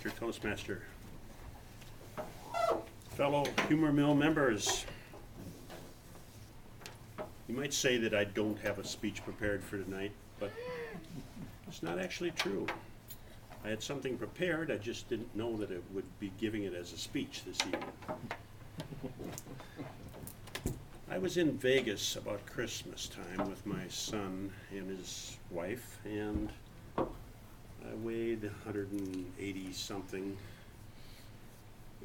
Mr. Toastmaster. Fellow Humor Mill members, you might say that I don't have a speech prepared for tonight, but it's not actually true. I had something prepared, I just didn't know that it would be giving it as a speech this evening. I was in Vegas about Christmas time with my son and his wife, and I weighed 180 something,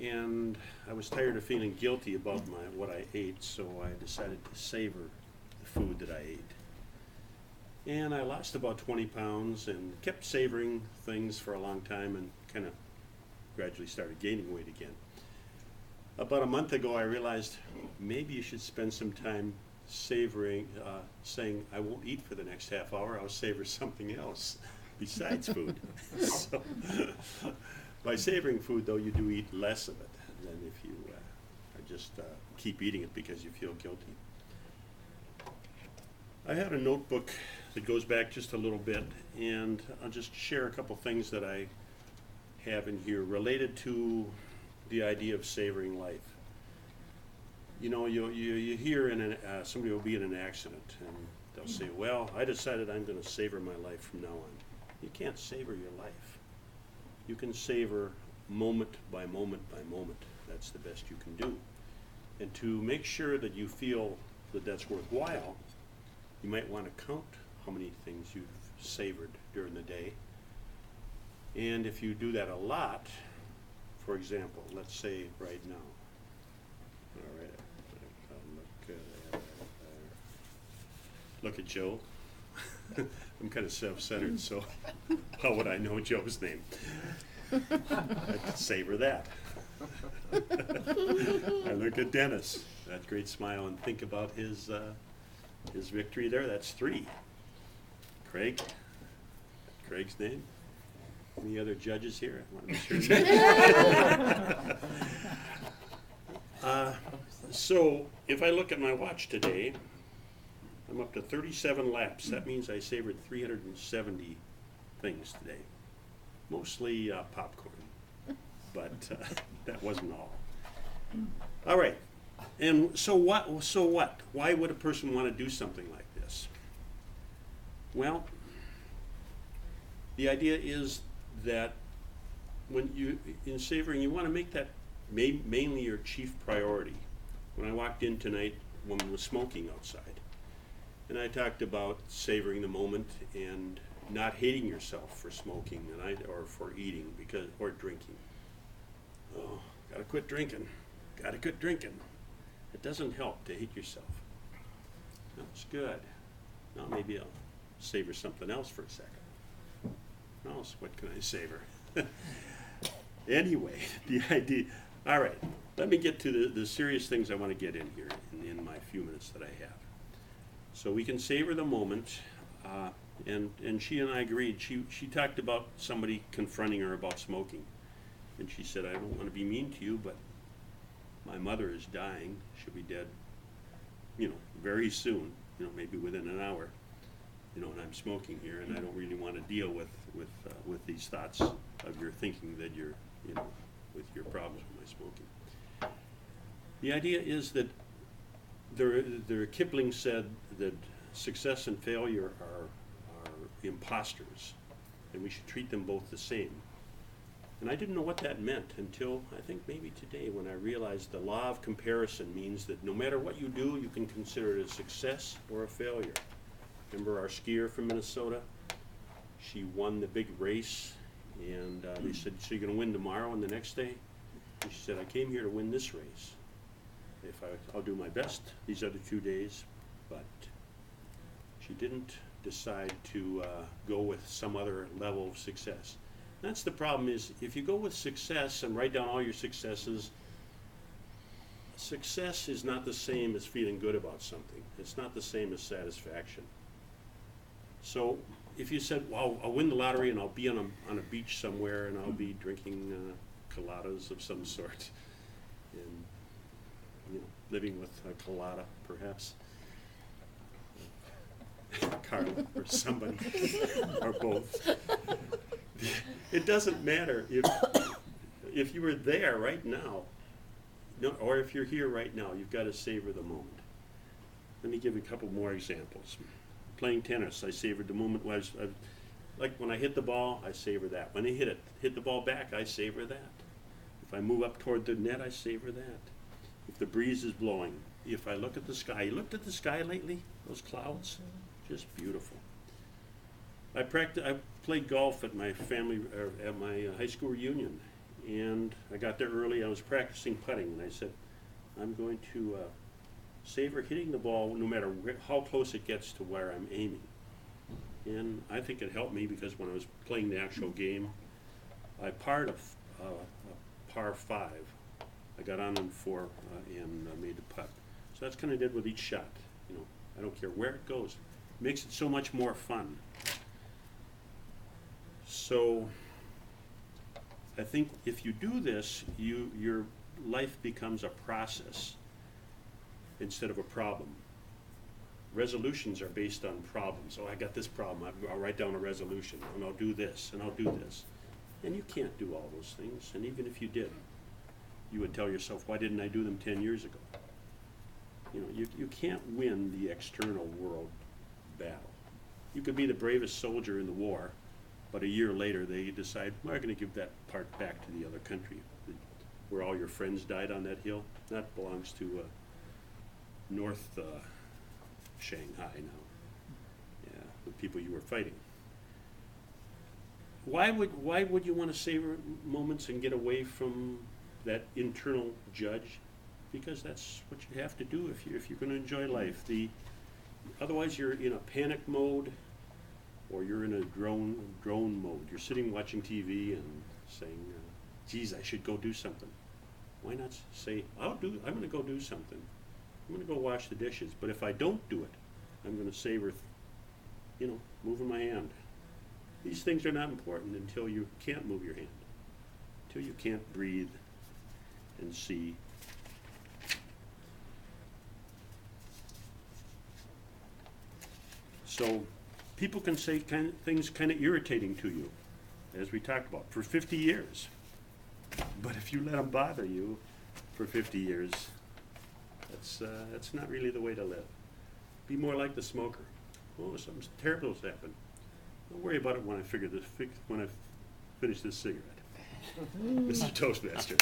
and I was tired of feeling guilty about what I ate, so I decided to savor the food that I ate. And I lost about 20 pounds and kept savoring things for a long time and kind of gradually started gaining weight again. About a month ago, I realized maybe you should spend some time savoring, saying, I won't eat for the next half hour, I'll savor something else besides food. So, by savoring food, though, you do eat less of it than if you just keep eating it because you feel guilty. I had a notebook that goes back just a little bit, and I'll just share a couple things that I have in here related to the idea of savoring life. You know, you hear somebody will be in an accident and they'll say, well, I decided I'm going to savor my life from now on. You can't savor your life. You can savor moment by moment by moment. That's the best you can do. And to make sure that you feel that that's worthwhile, you might want to count how many things you've savored during the day. And if you do that a lot, for example, let's say right now. All right, look at Joe. I'm kind of self-centered, so how would I know Joe's name? I'd savor that. I look at Dennis, that great smile, and think about his victory there. That's 3. Craig's name. Any other judges here? I want to be sure. So if I look at my watch today, I'm up to 37 laps. That means I savored 370 things today. Mostly popcorn, but that wasn't all. All right, and so what? Why would a person want to do something like this? Well, the idea is that when in savoring, you want to make that mainly your chief priority. When I walked in tonight, a woman was smoking outside, and I talked about savoring the moment and not hating yourself for smoking or for eating or drinking. Oh, gotta quit drinking. Gotta quit drinking. It doesn't help to hate yourself. That's good. Now maybe I'll savor something else for a second. Now, what can I savor? Anyway, the idea. All right, let me get to the serious things I want to get in here in my few minutes that I have. So we can savor the moment, and she and I agreed. She talked about somebody confronting her about smoking, and she said, I don't want to be mean to you, but my mother is dying. She'll be dead, very soon, maybe within an hour. And I'm smoking here, and I don't really want to deal with these thoughts of your thinking that you're, with your problems with my smoking. The idea is that Kipling said that success and failure are imposters, and we should treat them both the same. And I didn't know what that meant until I think maybe today, when I realized the law of comparison means that no matter what you do, you can consider it a success or a failure. Remember our skier from Minnesota? She won the big race, and they said, so you're going to win tomorrow and the next day? And she said, I came here to win this race. I'll do my best these other 2 days, but she didn't decide to go with some other level of success. That's the problem, is if you go with success and write down all your successes, success is not the same as feeling good about something. It's not the same as satisfaction. So if you said, well, I'll win the lottery and I'll be on a beach somewhere and I'll be drinking coladas of some sort and living with a colada perhaps, Carla or somebody or both. It doesn't matter if you were there right now, no, or if you're here right now, you've got to savor the moment. Let me give you a couple more examples. Playing tennis, I savored the moment. Like when I hit the ball, I savor that. When I hit the ball back, I savor that. If I move up toward the net, I savor that. If the breeze is blowing, if I look at the sky, you looked at the sky lately? Those clouds, just beautiful. I played golf at my high school reunion, and I got there early. I was practicing putting, and I said, I'm going to savor hitting the ball no matter how close it gets to where I'm aiming. And I think it helped me because when I was playing the actual game, I parred a par 5. I got on 4 and made the putt. So that's kind of did with each shot. You know, I don't care where it goes. It makes it so much more fun. So I think if you do this, your life becomes a process instead of a problem. Resolutions are based on problems. Oh, I got this problem. I'll write down a resolution, and I'll do this, and I'll do this. And you can't do all those things. And even if you did, you would tell yourself, why didn't I do them 10 years ago? You know, you can't win the external world battle. You could be the bravest soldier in the war, but a year later they decide, we're going to give that part back to the other country, where all your friends died on that hill. That belongs to North Shanghai now. Yeah, the people you were fighting. Why would you want to savor moments and get away from that internal judge? Because that's what you have to do if you're going to enjoy life. Otherwise you're in a panic mode, or you're in a drone mode. You're sitting watching TV and saying, geez, I should go do something. Why not say, I'm going to go do something. I'm going to go wash the dishes. But if I don't do it, I'm going to savor, moving my hand. These things are not important until you can't move your hand, until you can't breathe and see. So people can say things kind of irritating to you, as we talked about, for 50 years. But if you let them bother you for 50 years, that's not really the way to live. Be more like the smoker. Oh, something terrible has happened. Don't worry about it when I finish this cigarette. Mr. Toastmaster.